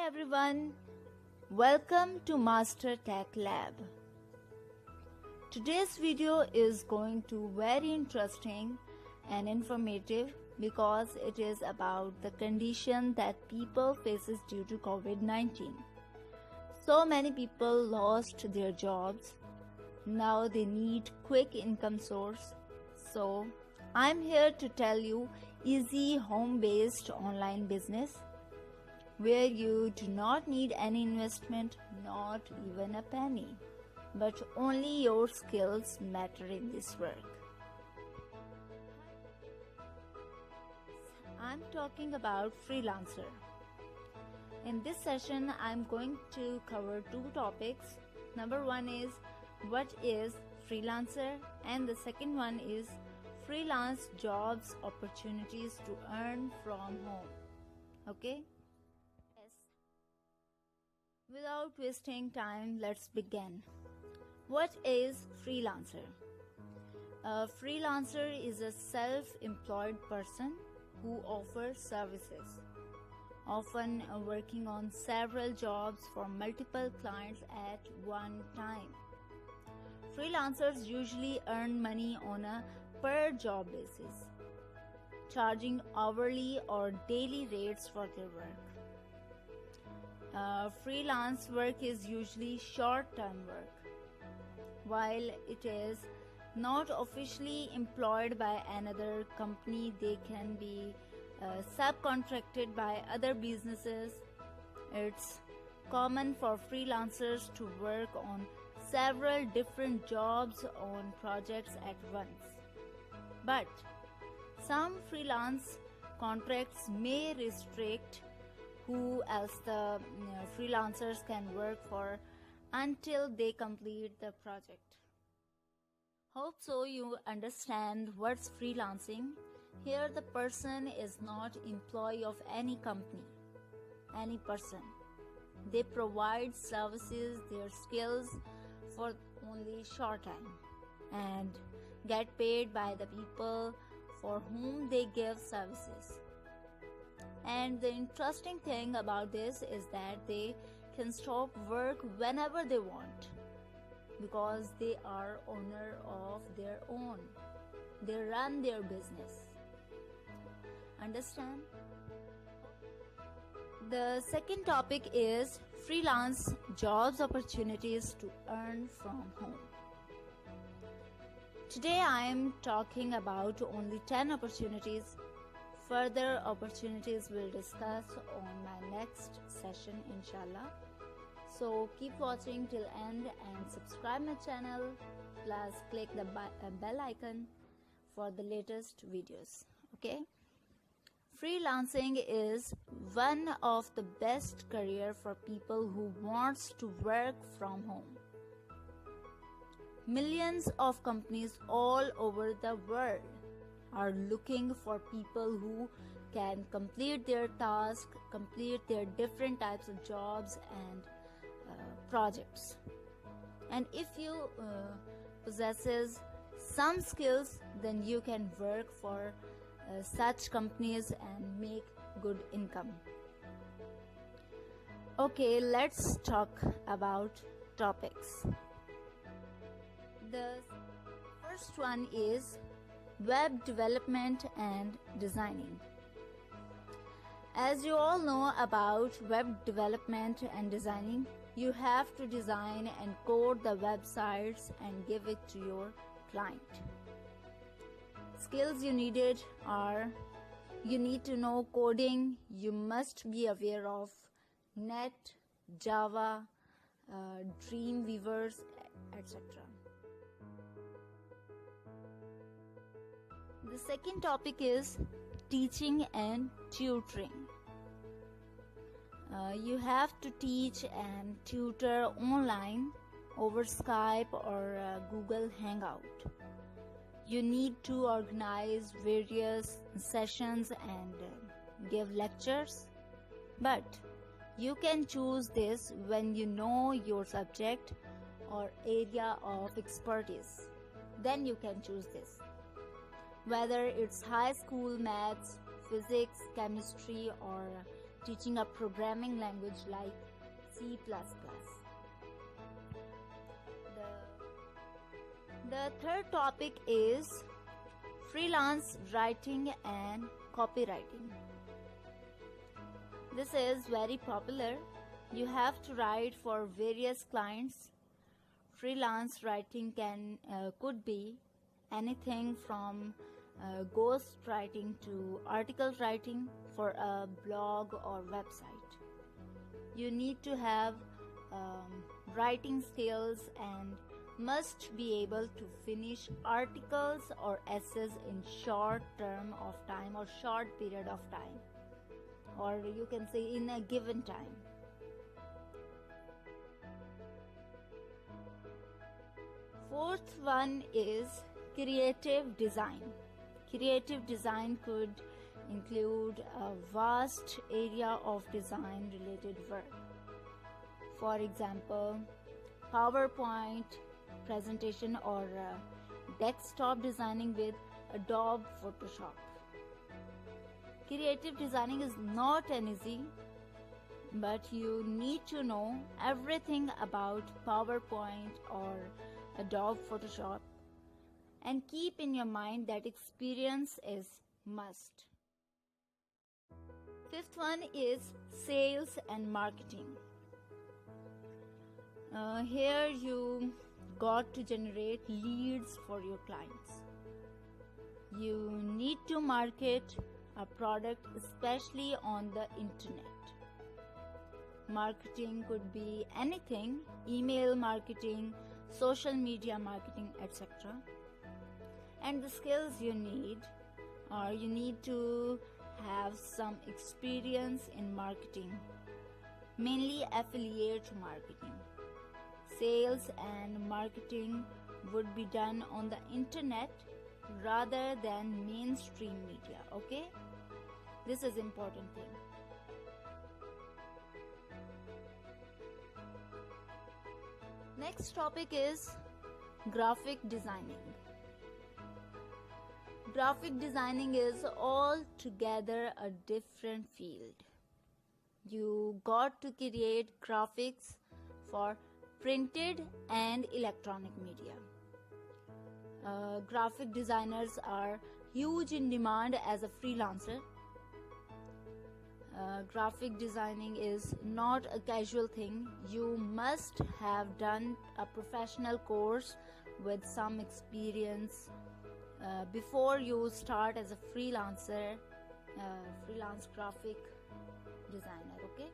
everyone, welcome to Master Tech Lab. Today's video is going to very interesting and informative because it is about the condition that people faces due to COVID-19. So many people lost their jobs. Now they need quick income source. So I'm here to tell you easy home-based online business where you do not need any investment, not even a penny, but only your skills matter in this work. I'm talking about freelancer. In this session, I'm going to cover two topics. Number one is what is freelancer, and the second one is freelance jobs opportunities to earn from home. Okay? Without wasting time, let's begin. What is freelancer? A freelancer is a self-employed person who offers services, often working on several jobs for multiple clients at one time. Freelancers usually earn money on a per job basis, charging hourly or daily rates for their work. Freelance work is usually short-term work. While it is not officially employed by another company, they can be subcontracted by other businesses. It's common for freelancers to work on several different jobs on projects at once. But some freelance contracts may restrict who else the freelancers can work for until they complete the project. Hope so you understand what's freelancing. Here the person is not employee of any company, any person. They provide services, their skills for only short time and get paid by the people for whom they give services. And the interesting thing about this is that they can stop work whenever they want because they are owner of their own. They run their business. Understand? The second topic is freelance jobs opportunities to earn from home. Today I am talking about only 10 opportunities. Further opportunities we'll discuss on my next session, inshallah. So keep watching till end and subscribe my channel, plus click the bell icon for the latest videos. Okay? Freelancing is one of the best career for people who wants to work from home. Millions of companies all over the world are looking for people who can complete their task, complete their different types of jobs and projects. And if you possesses some skills, then you can work for such companies and make good income. Okay, let's talk about topics. The first one is web development and designing. As you all know about web development and designing, you have to design and code the websites and give it to your client. Skills you needed are, you need to know coding, you must be aware of Net, Java, Dreamweavers, etc. The second topic is teaching and tutoring. You have to teach and tutor online over Skype or Google Hangout. You need to organize various sessions and give lectures. But you can choose this when you know your subject or area of expertise. Then you can choose this. Whether it's high school maths, physics, chemistry, or teaching a programming language like C++. The third topic is freelance writing and copywriting. This is very popular. You have to write for various clients. Freelance writing could be anything from ghost writing to article writing for a blog or website. You need to have writing skills and must be able to finish articles or essays in short term of time or short period of time, or you can say in a given time. Fourth one is creative design. Creative design could include a vast area of design related work. For example, PowerPoint presentation or desktop designing with Adobe Photoshop. Creative designing is not an easy, but you need to know everything about PowerPoint or Adobe Photoshop, and keep in your mind that experience is must. Fifth one is sales and marketing. Here you got to generate leads for your clients. You need to market a product, especially on the internet. Marketing could be anything: email marketing, social media marketing, etc. And the skills you need are you need to have some experience in marketing, mainly affiliate marketing. Sales and marketing would be done on the internet rather than mainstream media, okay? This is important thing. Next topic is graphic designing. Graphic designing is altogether a different field. You got to create graphics for printed and electronic media. Graphic designers are huge in demand as a freelancer. Graphic designing is not a casual thing. You must have done a professional course with some experience before you start as a freelance graphic designer, okay?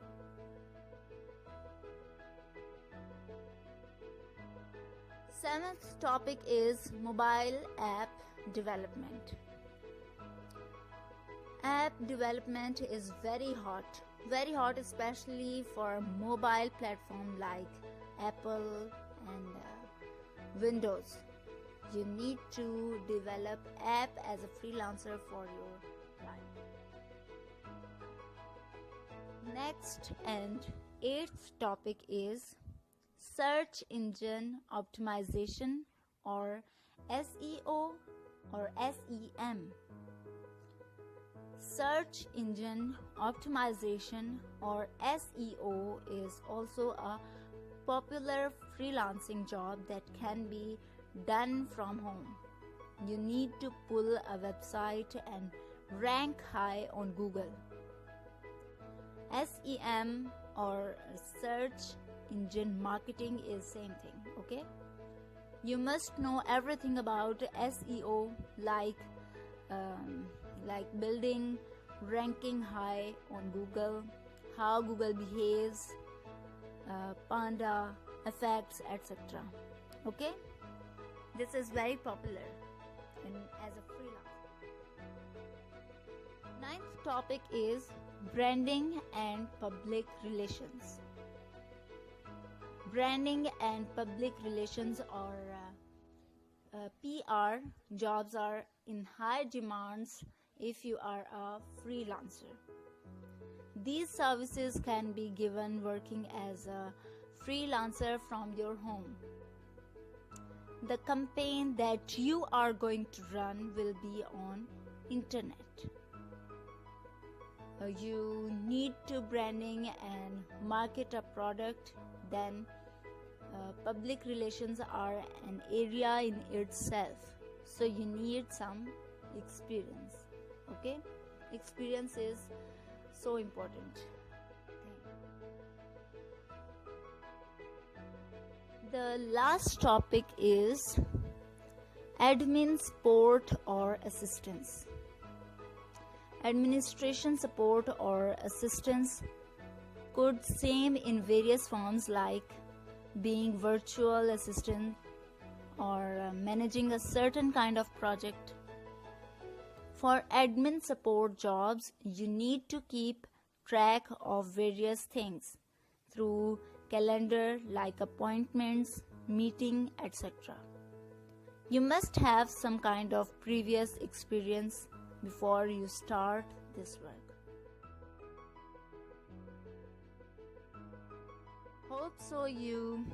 Seventh topic is mobile app development. App development is very hot, especially for mobile platform like Apple and Windows. You need to develop app as a freelancer for your client. Next and eighth topic is search engine optimization, or SEO or SEM. Search engine optimization or SEO is also a popular freelancing job that can be done from home. You need to pull a website and rank high on Google. SEM or search engine marketing is same thing, okay? You must know everything about SEO, like building ranking high on Google, how Google behaves, panda effects, etc. Okay, this is very popular as a freelancer. Ninth topic is branding and public relations. Branding and public relations, or PR jobs, are in high demands if you are a freelancer. These services can be given working as a freelancer from your home. The campaign that you are going to run will be on internet. you need to branding and market a product, then public relations are an area in itself, so you need some experience. Okay, experience is so important thing. The last topic is admin support or assistance. Administration support or assistance could same in various forms, like being virtual assistant or managing a certain kind of project. For admin support jobs, you need to keep track of various things through calendar, like appointments, meeting, etc. You must have some kind of previous experience before you start this work. Hope so you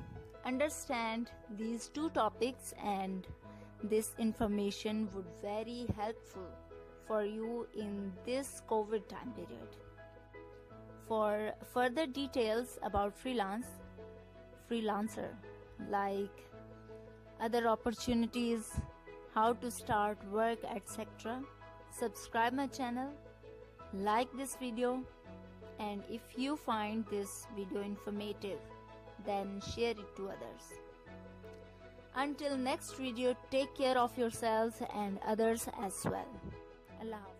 understand these two topics, and this information would very helpful for you in this COVID time period. For further details about freelancer, like other opportunities, how to start work, etc., subscribe my channel, like this video, and if you find this video informative, then share it to others. Until next video, take care of yourselves and others as well. Allah Hafiz.